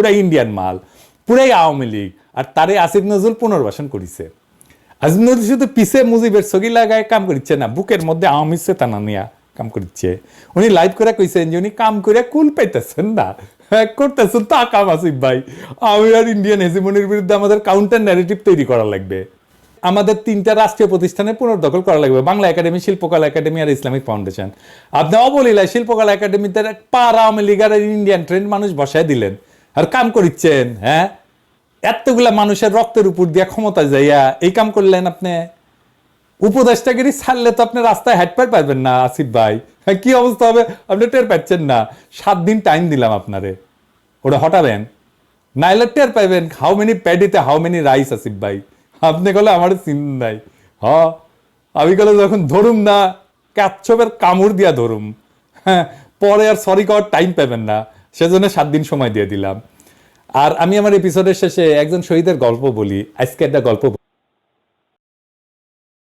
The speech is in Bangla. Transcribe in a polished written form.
পুরাই ইন্ডিয়ান মাল, পুরাই আওয়ামী লীগ। আর তারে আসিফ নজরুল পুনর্বাসন করেছে। আসিফ নজরুল শুধু পিছে মুজিবের ছবি লাগায় কাম করছে না, বুকের মধ্যে আওয়ামী চেতনা নিয়ে কাম করছে। উনি লাইভ করে কইছেন যে উনি কাম করে কুল পাইতেছেন না, করতেছেন তা কাম। আসিফ ভাই, আমি আর ইন্ডিয়ান হেজিমনির বিরুদ্ধে আমাদের কাউন্টার ন্যারেটিভ তৈরি করা লাগবে। আমাদের 3টা রাষ্ট্রীয় প্রতিষ্ঠানের পুনর্দখল করা লাগবে, বাংলা একাডেমি, শিল্পকলা একাডেমি আর ইসলামিক ফাউন্ডেশন। আপনি অবলীলায় শিল্পকলা একাডেমিতে পাড়া আওয়ামী লীগ আর ইন্ডিয়ান ট্রেন্ড মানুষ বসায় দিলেন আর কাম করিচ্ছেন। হ্যাঁ, এতগুলা মানুষের রক্তের উপর দিয়ে ক্ষমতা যাইয়া এই কাম করলেন আপনি। উপদেষ্টাগিরি ছাড়লে তো আপনি রাস্তায় হেঁটে পারবেন না আসিফ ভাই। হ্যাঁ, কি অবস্থা হবে আপনি টের পাচ্ছেন না। 7 দিন টাইম দিলাম আপনারে, ওটা হটাবেন, নাইলে টের পাইবেন হাউ মেনি প্যাডিতে হাউ মেনি রাইস। আসিফ ভাই, আপনি গেলে আমার চিন নাই। আমি গেলে যখন ধরুম না, কাচ্ছপের কামড় দিয়া ধরুম। হ্যাঁ, পরে আর সরি করার টাইম পাবেন না, সেজন্য 7 দিন সময় দিয়ে দিলাম। আর আমি আমার এপিসোডের শেষে একজন শহীদের গল্প বলি, আজকে একটা গল্প